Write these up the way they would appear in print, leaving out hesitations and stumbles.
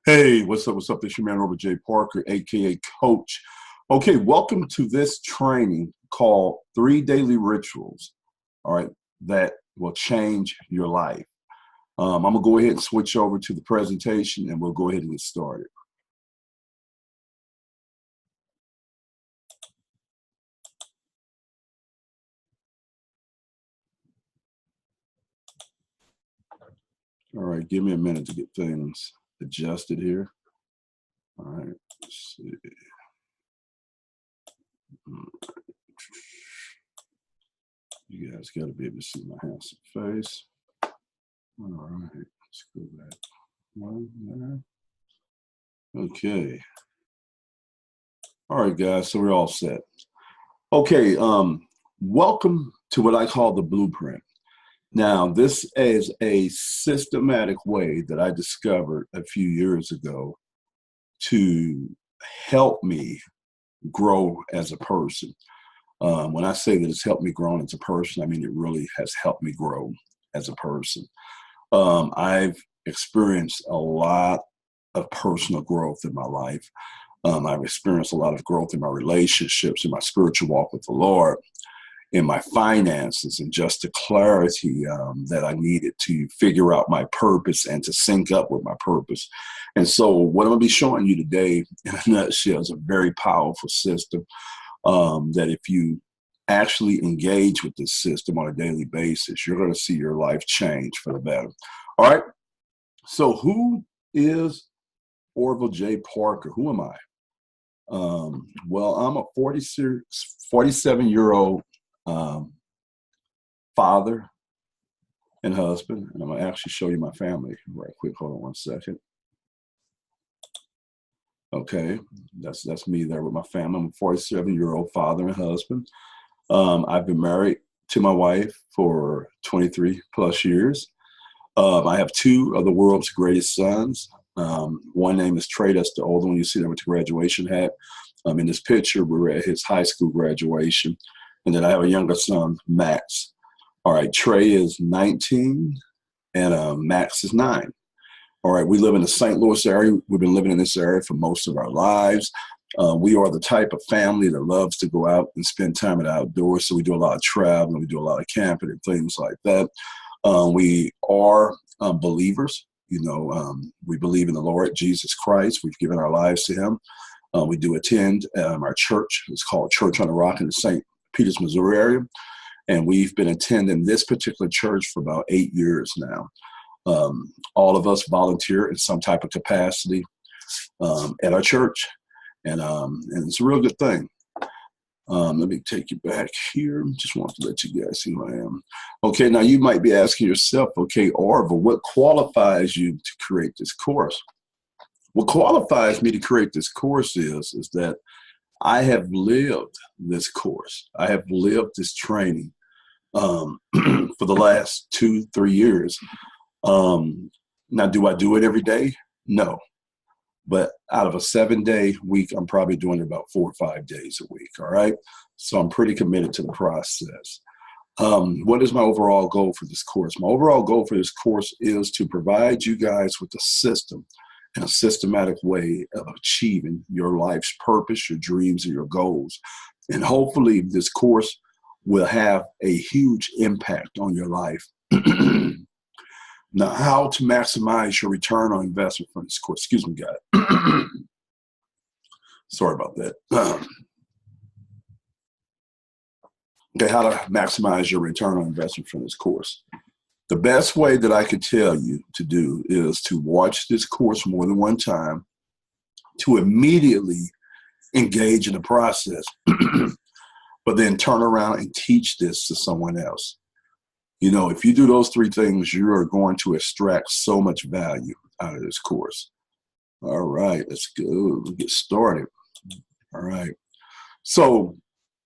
Hey, what's up? What's up? This is your man, Robert J. Parker, aka Coach. Okay, welcome to this training called Three Daily Rituals, all right, that will change your life. I'm going to go ahead and switch over to the presentation and we'll go ahead and get started. All right, give me a minute to get things adjusted here. All right, let's see. You guys got to be able to see my handsome face. All right, let's go back. One there. Okay. All right, guys, so we're all set. Okay, welcome to what I call the blueprint. Now, this is a systematic way that I discovered a few years ago to help me grow as a person. When I say that it's helped me grow as a person, I mean it really has helped me grow as a person. I've experienced a lot of personal growth in my life. I've experienced a lot of growth in my relationships, in my spiritual walk with the Lord, in my finances, and just the clarity that I needed to figure out my purpose and to sync up with my purpose. And so what I'm going to be showing you today in a nutshell is a very powerful system that if you actually engage with this system on a daily basis, you're going to see your life change for the better. All right. So who is Orville J. Parker? Who am I? Well, I'm a 47-year-old father and husband, and I'm going to actually show you my family right quick. Hold on one second. Okay, that's me there with my family. I'm a 47-year-old father and husband. I've been married to my wife for 23 plus years. I have two of the world's greatest sons. One name is Trey. That's the older one you see there with the graduation hat. In this picture, we were at his high school graduation. And then I have a younger son, Max. All right, Trey is 19 and Max is 9. All right, we live in the St. Louis area. We've been living in this area for most of our lives. We are the type of family that loves to go out and spend time in the outdoors. So we do a lot of traveling. We do a lot of camping and things like that. We are believers. You know, we believe in the Lord Jesus Christ. We've given our lives to him. We do attend our church. It's called Church on the Rock in the St. Peters, Missouri area. And we've been attending this particular church for about 8 years now. All of us volunteer in some type of capacity at our church. And it's a real good thing. Let me take you back here. Just want to let you guys see who I am. Okay, now you might be asking yourself, okay, Orville, what qualifies you to create this course? What qualifies me to create this course is that I have lived this course. I have lived this training for the last 2-3 years. Now, do I do it every day? No. But out of a 7-day week, I'm probably doing it about 4 or 5 days a week. All right. So I'm pretty committed to the process. What is my overall goal for this course? My overall goal for this course is to provide you guys with a system and a systematic way of achieving your life's purpose, your dreams, and your goals. And hopefully this course will have a huge impact on your life. Now, how to maximize your return on investment from this course. Excuse me, guys. Sorry about that. Okay, how to maximize your return on investment from this course. The best way that I could tell you to do is to watch this course more than one time, to immediately engage in the process, but then turn around and teach this to someone else. You know, if you do those 3 things, you are going to extract so much value out of this course. All right, let's go. Let's get started. All right. So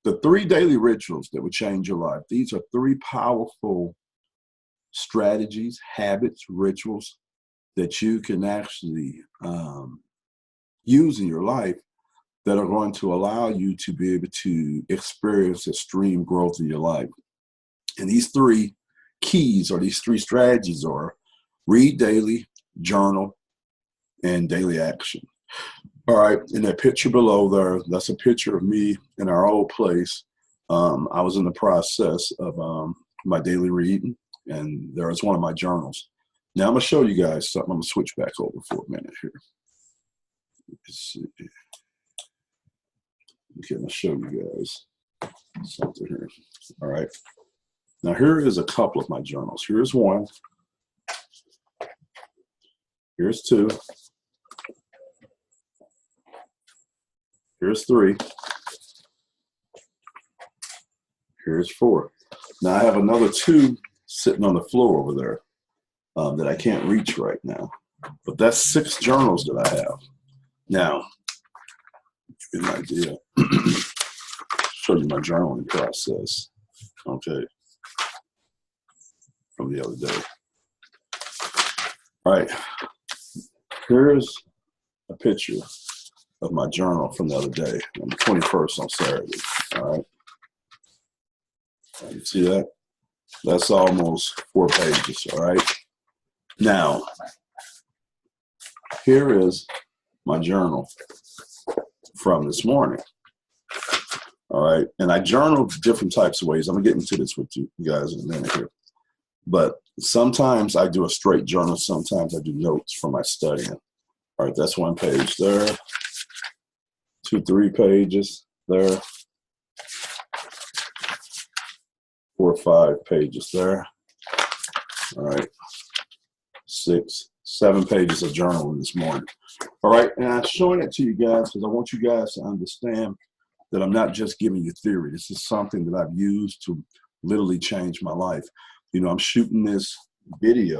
the 3 daily rituals that would change your life. These are 3 powerful strategies, habits, rituals that you can actually use in your life that are going to allow you to be able to experience extreme growth in your life. And these 3 keys or these 3 strategies are read daily, journal, and daily action. All right, in that picture below there, that's a picture of me in our old place. I was in the process of my daily reading, and there is one of my journals. Now I'm gonna show you guys something. I'm gonna switch back over for a minute here. Let's see. Okay, I'm gonna show you guys something here. All right. Now here is a couple of my journals. Here's one. Here's two. Here's three. Here's four. Now I have another two sitting on the floor over there that I can't reach right now. But that's 6 journals that I have. Now, to give you an idea, show you my journaling process. Okay. From the other day. All right. Here's a picture of my journal from the other day, on the 21st on Saturday. All right. You see that? That's almost 4 pages. All right. Now, here is my journal from this morning. All right. And I journaled different types of ways. I'm going to get into this with you guys in a minute here. But sometimes I do a straight journal. Sometimes I do notes from my studying. All right. That's 1 page there. 2, 3 pages there. 4 or 5 pages there. All right. 6, 7 pages of journaling this morning. All right. And I'm showing it to you guys because I want you guys to understand that I'm not just giving you theory. This is something that I've used to literally change my life. You know, I'm shooting this video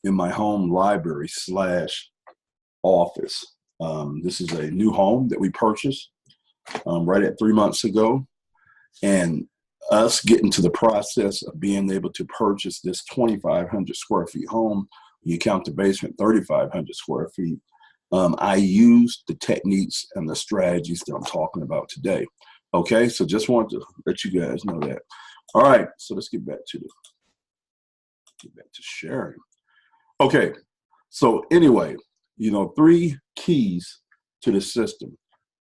in my home library / office. This is a new home that we purchased right at 3 months ago. And us getting to the process of being able to purchase this 2,500 square feet home, you count the basement, 3,500 square feet. I used the techniques and the strategies that I'm talking about today. Okay, so just wanted to let you guys know that. All right, so let's get back to sharing. Okay, so anyway, you know, 3 keys to the system: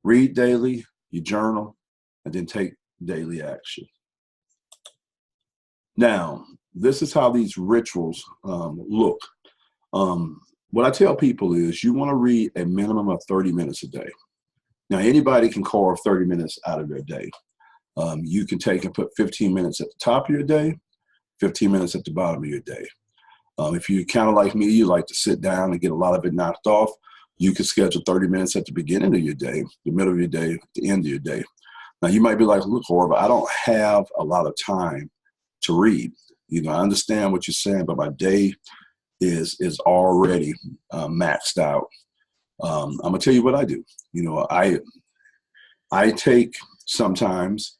read daily, you journal, and then take daily action. Now, this is how these rituals look. What I tell people is you want to read a minimum of 30 minutes a day. Now, anybody can carve 30 minutes out of their day. You can take and put 15 minutes at the top of your day, 15 minutes at the bottom of your day. If you're kind of like me, you like to sit down and get a lot of it knocked off, you can schedule 30 minutes at the beginning of your day, the middle of your day, the end of your day. Now, you might be like, look, Horvath, I don't have a lot of time to read. You know, I understand what you're saying, but my day is already maxed out. I'm gonna tell you what I do. You know, I take sometimes,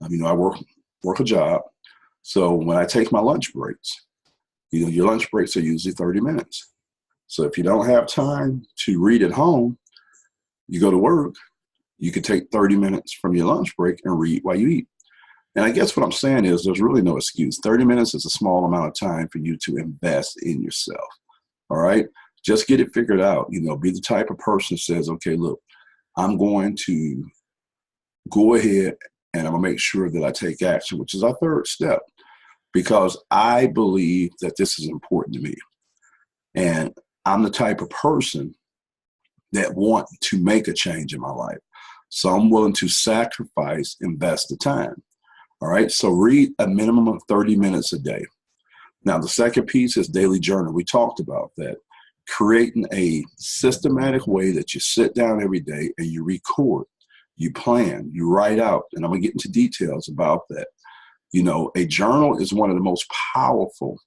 you know, I work a job. So when I take my lunch breaks, you know, your lunch breaks are usually 30 minutes. So if you don't have time to read at home, you go to work, you could take 30 minutes from your lunch break and read while you eat. And I guess what I'm saying is there's really no excuse. 30 minutes is a small amount of time for you to invest in yourself. All right. Just get it figured out. You know, be the type of person that says, okay, look, I'm going to go ahead and I'm going to make sure that I take action, which is our 3rd step, because I believe that this is important to me. And I'm the type of person that want to make a change in my life. So I'm willing to sacrifice, invest the time. All right, so read a minimum of 30 minutes a day. Now, the second piece is daily journal. We talked about that. Creating a systematic way that you sit down every day and you record, you plan, you write out, and I'm going to get into details about that. You know, a journal is one of the most powerful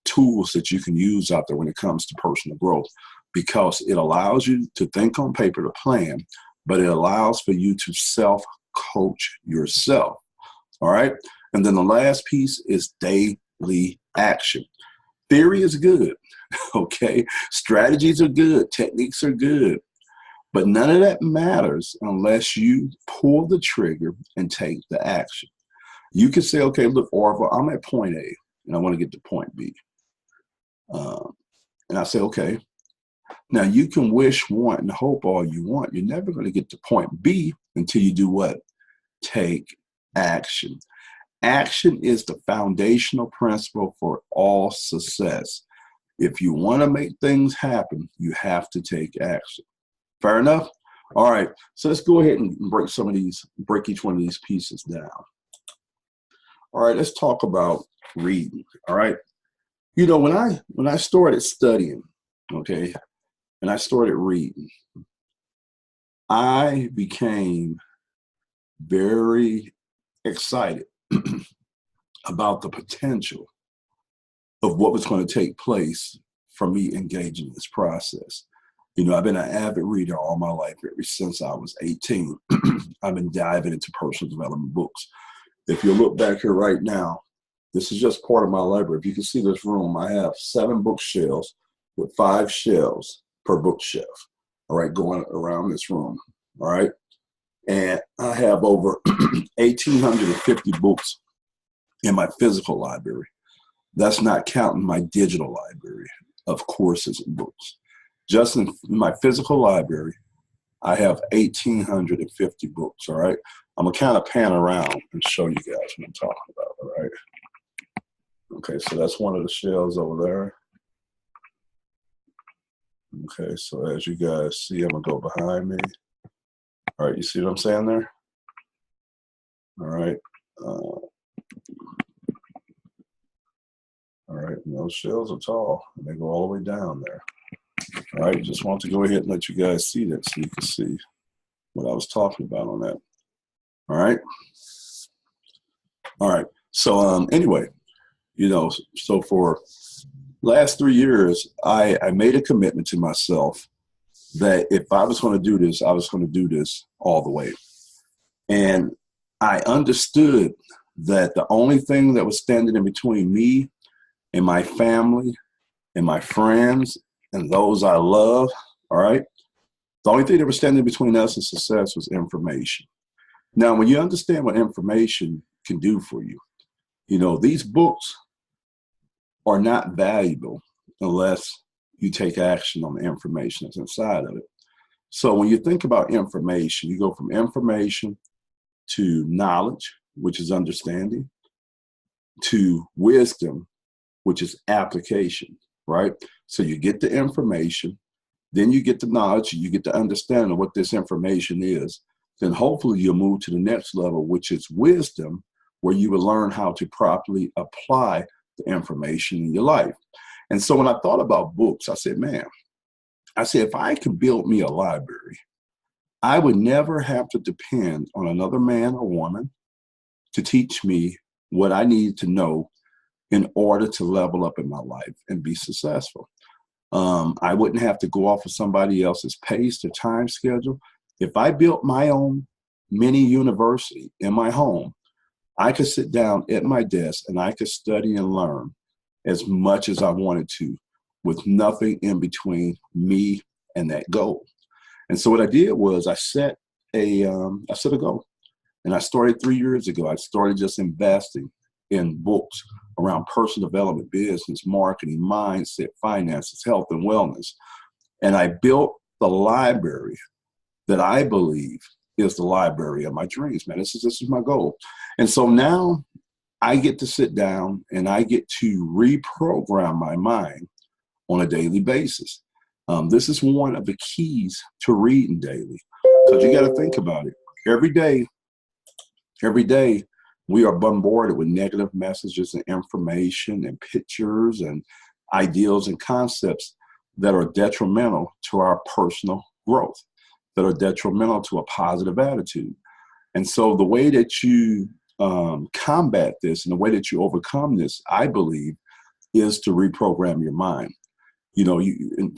tools that you can use out there when it comes to personal growth, because it allows you to think on paper, to plan, but it allows for you to self-coach yourself. All right. And then the last piece is daily action. Theory is good. Okay. Strategies are good. Techniques are good. But none of that matters unless you pull the trigger and take the action. You can say, okay, look, Orville, I'm at point A and I want to get to point B. And I say, okay, Now, you can wish, want, and hope all you want. You're never going to get to point B until you do what? Take action. Action is the foundational principle for all success. If you want to make things happen, you have to take action. Fair enough? All right. So let's go ahead and break each one of these pieces down. All right. Let's talk about reading. All right. You know, when I started studying, okay, and I started reading, I became very excited about the potential of what was going to take place from me engaging in this process. You know, I've been an avid reader all my life, ever since I was 18. I've been diving into personal development books. If you look back here right now, this is just part of my library. If you can see this room, I have 7 bookshelves with 5 shelves per bookshelf, all right, going around this room, all right? And I have over 1,850 books in my physical library. That's not counting my digital library of courses and books. Just in my physical library, I have 1,850 books, all right? I'm gonna kind of pan around and show you guys what I'm talking about, all right? Okay, so that's one of the shelves over there. Okay, so as you guys see, I'm gonna go behind me. All right, you see what I'm saying there? All right. All right, and those shelves are tall, and they go all the way down there. All right, just want to go ahead and let you guys see that so you can see what I was talking about on that. All right. All right. So anyway, you know, so for last 3 years, I made a commitment to myself that if I was going to do this, I was going to do this all the way. And I understood that the only thing that was standing in between me and my family and my friends and those I love, all right, the only thing that was standing between us and success was information. Now, when you understand what information can do for you, you know, these books are not valuable unless you take action on the information that's inside of it. So when you think about information, you go from information to knowledge, which is understanding, to wisdom, which is application, right? So you get the information, then you get the knowledge, you get the understanding of what this information is. Then hopefully you'll move to the next level, which is wisdom, where you will learn how to properly apply the information in your life. And so when I thought about books, I said, man, if I could build me a library, I would never have to depend on another man or woman to teach me what I need to know in order to level up in my life and be successful. I wouldn't have to go off of somebody else's pace or time schedule. If I built my own mini university in my home, I could sit down at my desk and I could study and learn as much as I wanted to, with nothing in between me and that goal. And so what I did was I set a goal. And I started 3 years ago. I started just investing in books around personal development, business, marketing, mindset, finances, health, and wellness. And I built the library that I believe is the library of my dreams, man. This is my goal. And so now I get to sit down and I get to reprogram my mind on a daily basis. This is one of the keys to reading daily, because you got to think about it. Every day, we are bombarded with negative messages and information and pictures and ideals and concepts that are detrimental to our personal growth, that are detrimental to a positive attitude. And so the way that you combat this and the way that you overcome this, I believe, is to reprogram your mind. You know, if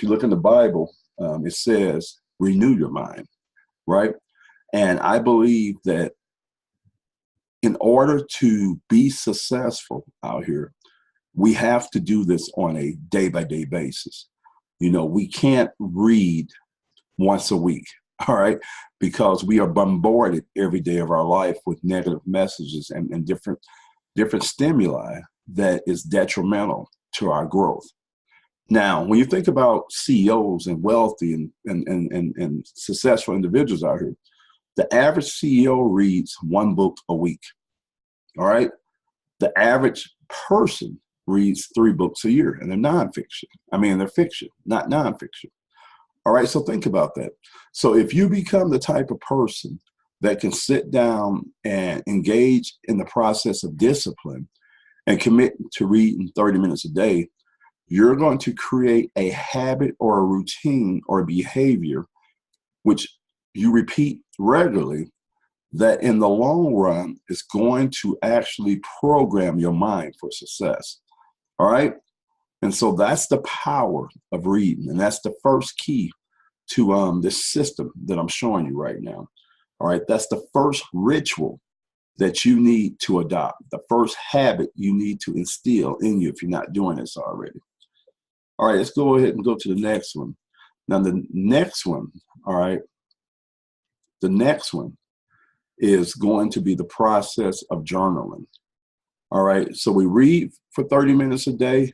you look in the Bible, it says, renew your mind, right? And I believe that in order to be successful out here, we have to do this on a day-by-day basis. You know, we can't read once a week, all right? Because we are bombarded every day of our life with negative messages and different stimuli that is detrimental to our growth. Now, when you think about CEOs and wealthy and successful individuals out here, the average CEO reads one book a week. All right. The average person reads 3 books a year, and they're nonfiction. I mean, they're fiction, not nonfiction. All right. So think about that. So if you become the type of person that can sit down and engage in the process of discipline and commit to reading 30 minutes a day, you're going to create a habit or a routine or behavior which you repeat regularly, that in the long run is going to actually program your mind for success. All right. And so that's the power of reading. And that's the first key to this system that I'm showing you right now. All right. That's the first ritual that you need to adopt, the first habit you need to instill in you if you're not doing this already. All right, let's go ahead and go to the next one. Now, the next one, all right, the next one is going to be the process of journaling. All right, so we read for 30 minutes a day.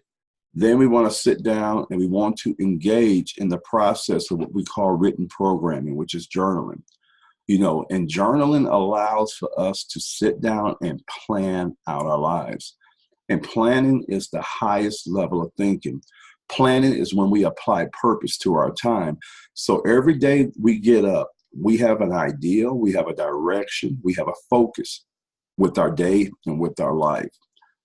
Then we want to sit down and we want to engage in the process of what we call written programming, which is journaling. You know, and journaling allows for us to sit down and plan out our lives. And planning is the highest level of thinking. Planning is when we apply purpose to our time. So every day we get up, we have an idea, we have a direction, we have a focus with our day and with our life,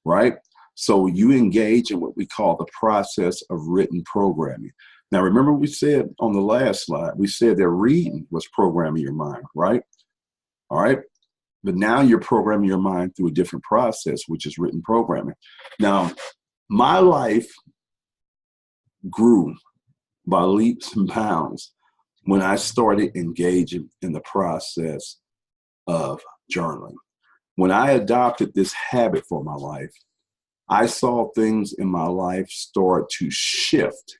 right? So you engage in what we call the process of written programming. Now, remember we said on the last slide, we said that reading was programming your mind, right? All right. But now you're programming your mind through a different process, which is written programming. Now, my life grew by leaps and bounds when I started engaging in the process of journaling. When I adopted this habit for my life, I saw things in my life start to shift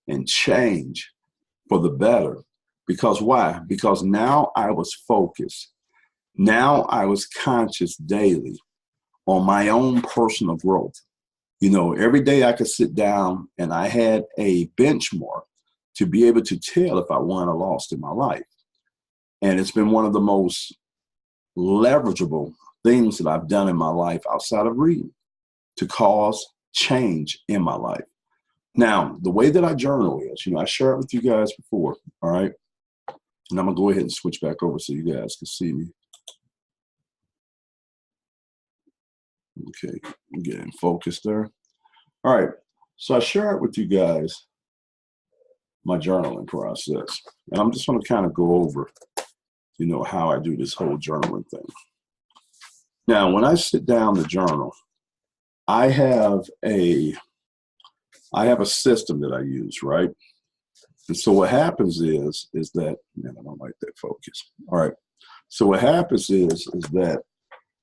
and change for the better. Because why? Because now I was focused. Now I was conscious daily on my own personal growth. You know, every day I could sit down and I had a benchmark to be able to tell if I won or lost in my life. And it's been one of the most leverageable things that I've done in my life outside of reading to cause change in my life. Now, the way that I journal is, you know, I shared it with you guys before, all right? And I'm going to go ahead and switch back over so you guys can see me. Okay, I'm getting focused there. All right, so I shared with you guys my journaling process. And I'm just going to kind of go over, you know, how I do this whole journaling thing. Now, when I sit down to journal, I have a system that I use, right? And so what happens is that, man, I don't like that focus. All right. So what happens is that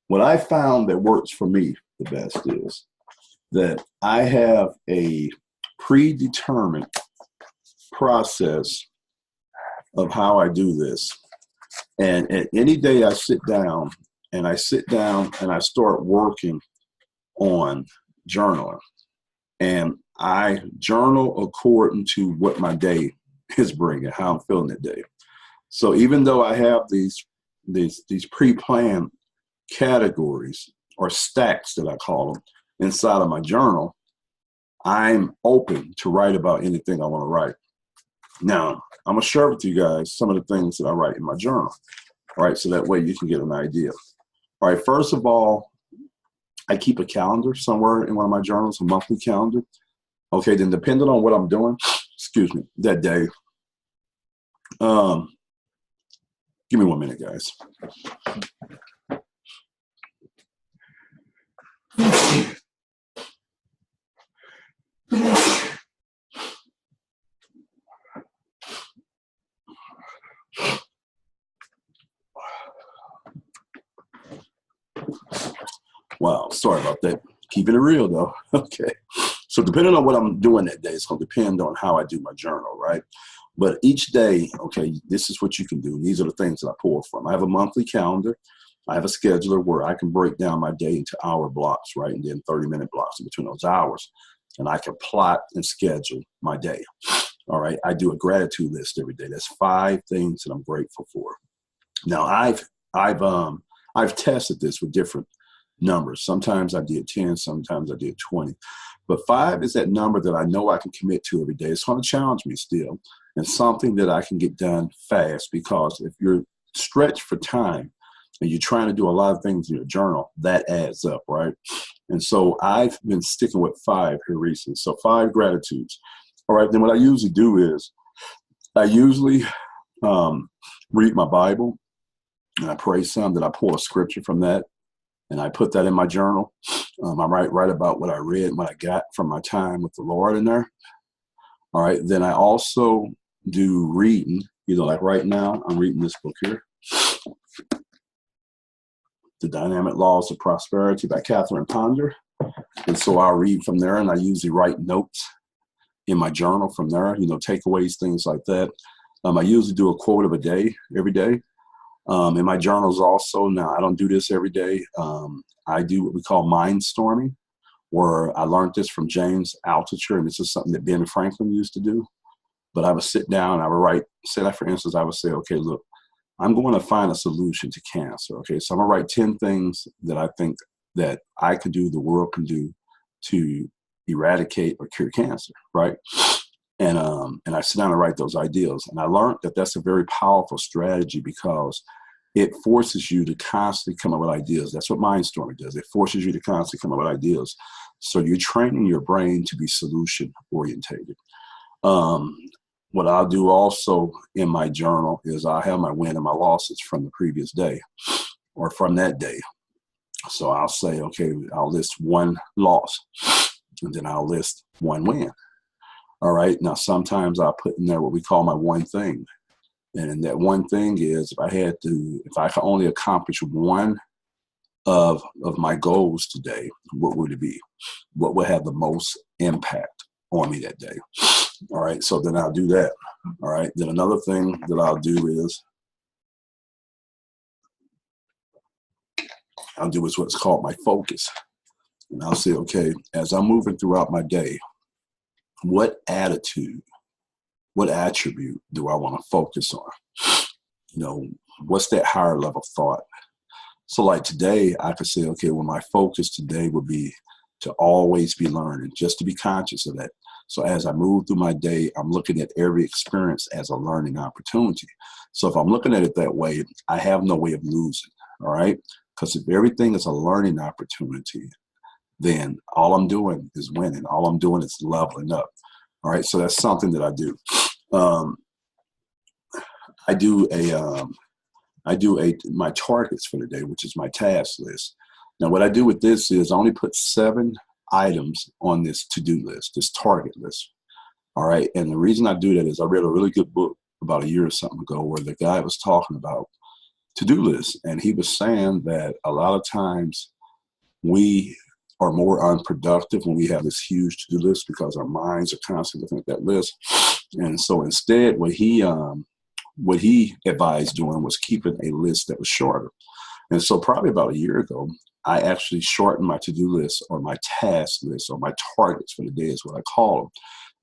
what I found that works for me the best is that I have a predetermined process of how I do this. And at any day I sit down and I start working on journaling. And I journal according to what my day is bringing, how I'm feeling that day. So even though I have these pre-planned categories or stacks that I call them inside of my journal, I'm open to write about anything I want to write. Now, I'm going to share with you guys some of the things that I write in my journal, all right, so that way you can get an idea. All right, first of all, I keep a calendar somewhere in one of my journals, a monthly calendar. Okay, then depending on what I'm doing, excuse me, that day, give me 1 minute, guys. Wow, sorry about that. Keeping it real though. Okay. So depending on what I'm doing that day, it's going to depend on how I do my journal, right? But each day, okay, this is what you can do. These are the things that I pull from. I have a monthly calendar. I have a scheduler where I can break down my day into hour blocks, right? And then 30-minute blocks in between those hours. and I can plot and schedule my day. All right. I do a gratitude list every day. That's 5 things that I'm grateful for. Now I've tested this with different numbers. Sometimes I did 10, sometimes I did 20. But 5 is that number that I know I can commit to every day. It's going to challenge me still, and something that I can get done fast, because if you're stretched for time and you're trying to do a lot of things in your journal, that adds up, right? And so I've been sticking with 5 here recently. So 5 gratitudes. All right, then what I usually do is I usually read my Bible, and I pray some, then I pull a scripture from that, and I put that in my journal. I write about what I read, what I got from my time with the Lord in there. All right, then I also do reading. Like right now, I'm reading this book here, The Dynamic Laws of Prosperity by Catherine Ponder. And so I'll read from there, and I usually write notes in my journal from there, takeaways, things like that. I usually do a quote of a day every day. In my journals also, now I don't do this every day. I do what we call mind storming, where I learned this from James Altucher, and this is something that Ben Franklin used to do. But I would sit down, I would write, say like for instance, I would say, okay, look, I'm going to find a solution to cancer. Okay, so I'm gonna write 10 things that I think that I could do, the world can do to eradicate or cure cancer, right? And I sit down and write those ideas. And I learned that that's a very powerful strategy, because it forces you to constantly come up with ideas. That's what mindstorming does. It forces you to constantly come up with ideas. So you're training your brain to be solution orientated. What I'll do also in my journal is I have my win and my losses from the previous day or from that day. So I'll say, okay, I'll list 1 loss, and then I'll list 1 win. All right. Now, sometimes I'll put in there what we call my 1 thing. And that 1 thing is if I could only accomplish 1 of my goals today, what would it be? What would have the most impact on me that day? All right. So then I'll do that. All right. Then another thing that I'll do is what's called my focus. And I'll say, okay, as I'm moving throughout my day, what attitude, what attribute do I want to focus on? What's that higher level thought? So like today, I could say, okay, well, my focus today would be to always be learning, just to be conscious of that. So as I move through my day, I'm looking at every experience as a learning opportunity. So if I'm looking at it that way, I have no way of losing, all right? Because if everything is a learning opportunity, then all I'm doing is winning. All I'm doing is leveling up. All right, so that's something that I do. I do my targets for the day, which is my task list. Now, what I do with this is I only put 7 items on this to-do list, this target list. All right, and the reason I do that is I read a really good book about a year or something ago where the guy was talking about to-do lists, and he was saying that a lot of times we are more unproductive when we have this huge to-do list because our minds are constantly looking at that list. And so instead, what he advised doing was keeping a list that was shorter. And so probably about a year ago, I actually shortened my to-do list or my task list or my targets for the day is what I call them,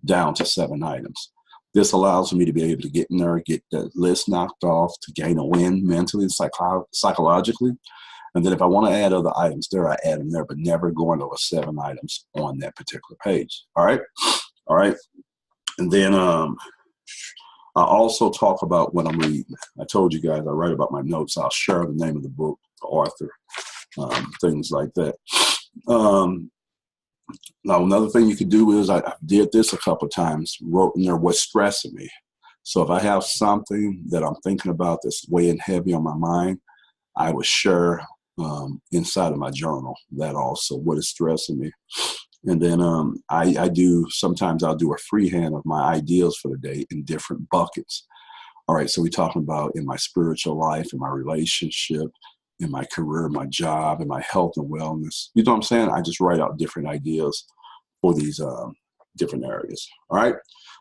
down to 7 items. This allows me to be able to get in there, get the list knocked off, to gain a win mentally and psychologically. And then if I want to add other items there, I add them there, but never going over 7 items on that particular page. All right. All right. And then I also talk about what I'm reading. I told you guys I write about my notes. I'll share the name of the book, the author, things like that. Now, another thing you could do is I did this a couple of times, wrote in there what's stressing me. So if I have something that I'm thinking about that's weighing heavy on my mind, I would share inside of my journal that also what is stressing me. And then sometimes I'll do a freehand of my ideas for the day in different buckets. All right, so we're talking about in my spiritual life, in my relationship, in my career, my job, in my health and wellness. You know what I'm saying? I just write out different ideas for these different areas. All right.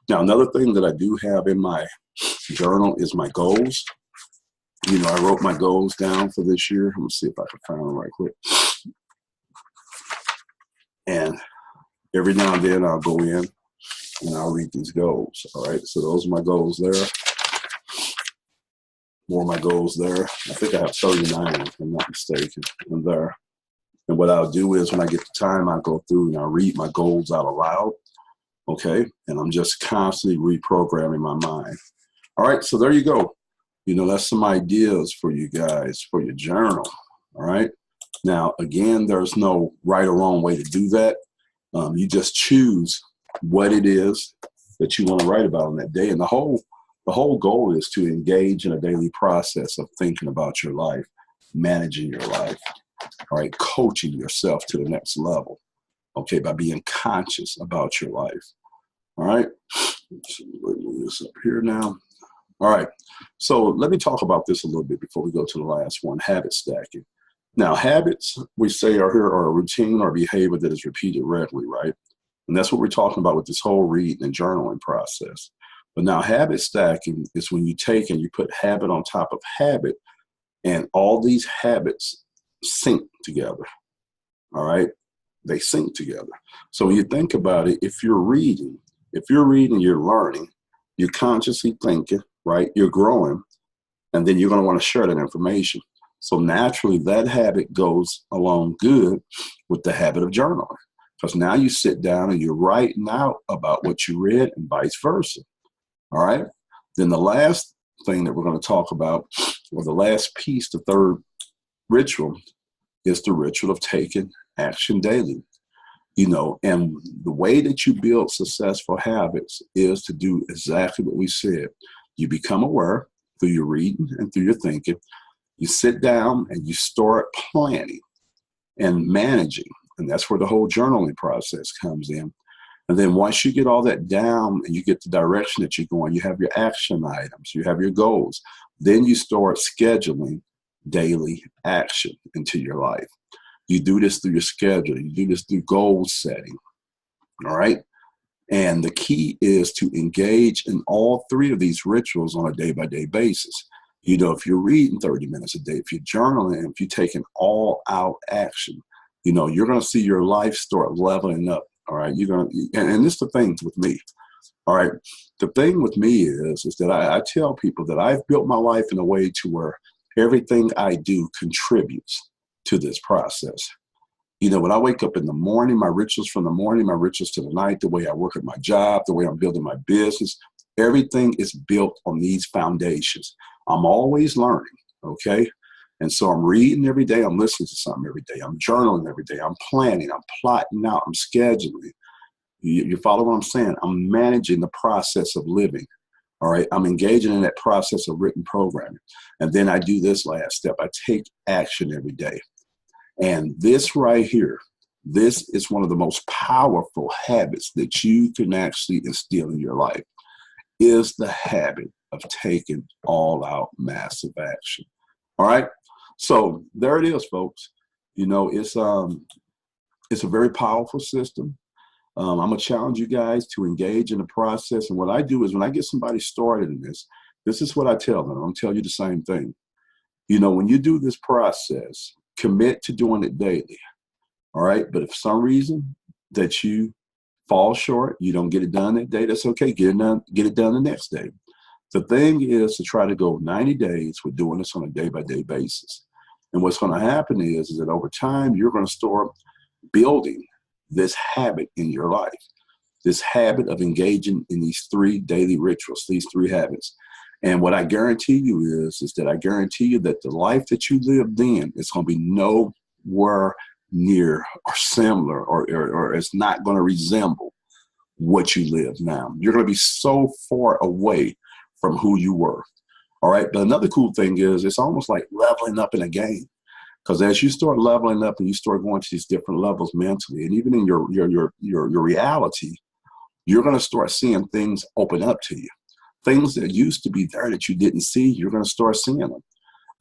Now, another thing that I do have in my journal is my goals. I wrote my goals down for this year. I'm gonna see if I can find them right quick. And every now and then I'll go in and I'll read these goals. All right, so those are my goals there. More of my goals there. I think I have 39, if I'm not mistaken, in there. And what I'll do is when I get the time, I'll go through and I'll read my goals out aloud. Okay, and I'm just constantly reprogramming my mind. All right, so there you go. You know, that's some ideas for you guys for your journal. All right. Now, again, there's no right or wrong way to do that. You just choose what it is that you want to write about on that day. And the whole goal is to engage in a daily process of thinking about your life, managing your life, all right, coaching yourself to the next level, okay, by being conscious about your life. All right. So let me move this up here now. All right, so let me talk about this a little bit before we go to the last one, habit stacking. Now, habits, we say, are a routine or behavior that is repeated regularly, right? And that's what we're talking about with this whole reading and journaling process. But now habit stacking is when you take and you put habit on top of habit, and all these habits sync together, all right? They sync together. So when you think about it, if you're reading, you're learning, you're consciously thinking, right? You're growing, and then you're going to want to share that information. So naturally, that habit goes along good with the habit of journaling, because now you sit down and you're writing out about what you read and vice versa. All right. Then the last thing that we're going to talk about, or the last piece, the third ritual, is the ritual of taking action daily. You know, and the way that you build successful habits is to do exactly what we said. You become aware through your reading and through your thinking. You sit down and you start planning and managing. And that's where the whole journaling process comes in. And then once you get all that down and you get the direction that you're going, you have your action items, you have your goals. Then you start scheduling daily action into your life. You do this through your schedule. You do this through goal setting. All right. And the key is to engage in all three of these rituals on a day-by-day basis. You know, if you're reading 30 minutes a day, if you're journaling, if you're taking all out action, you know, you're going to see your life start leveling up. All right. You're going to, and this is the thing with me. All right. The thing with me is that I tell people that I've built my life in a way to where everything I do contributes to this process. You know, when I wake up in the morning, my rituals from the morning, my rituals to the night, the way I work at my job, the way I'm building my business, everything is built on these foundations. I'm always learning, okay? And so I'm reading every day, I'm listening to something every day, I'm journaling every day, I'm planning, I'm plotting out, I'm scheduling. You follow what I'm saying? I'm managing the process of living. All right, I'm engaging in that process of written programming. And then I do this last step. I take action every day. And this right here, this is one of the most powerful habits that you can actually instill in your life, is the habit of taking all out massive action. All right. So there it is, folks. You know, it's a very powerful system. I'm going to challenge you guys to engage in the process. And what I do is when I get somebody started in this is what I tell them. I'm going to tell you the same thing. You know, when you do this process, commit to doing it daily. All right. But if for some reason that you fall short, you don't get it done that day, that's okay. Get it done the next day. The thing is to try to go 90 days with doing this on a day-by-day basis. And what's going to happen is that over time, you're going to start building this habit in your life, this habit of engaging in these three daily rituals, these three habits. And what I guarantee you is that I guarantee you that the life that you live then is going to be nowhere near or similar or it's not going to resemble what you live now. You're going to be so far away from who you were. All right. But another cool thing is it's almost like leveling up in a game. Because as you start leveling up and you start going to these different levels mentally, and even in your reality, you're going to start seeing things open up to you. Things that used to be there that you didn't see, you're going to start seeing them.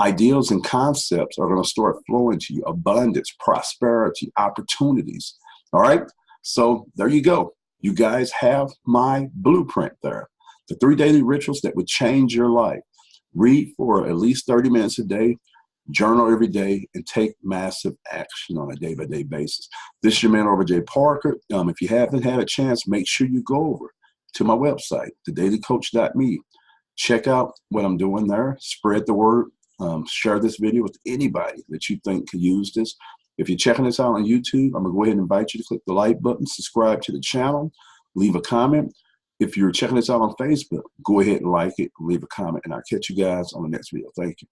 Ideals and concepts are going to start flowing to you. Abundance, prosperity, opportunities. All right. So there you go. You guys have my blueprint there. The 3 daily rituals that would change your life. Read for at least 30 minutes a day. journal every day, and take massive action on a day-by-day basis. This is your man, RJ Parker. If you haven't had a chance, make sure you go over to my website, thedailycoach.me. Check out what I'm doing there. Spread the word. Share this video with anybody that you think could use this. If you're checking this out on YouTube, I'm going to go ahead and invite you to click the like button, subscribe to the channel, leave a comment. If you're checking this out on Facebook, go ahead and like it, leave a comment, and I'll catch you guys on the next video. Thank you.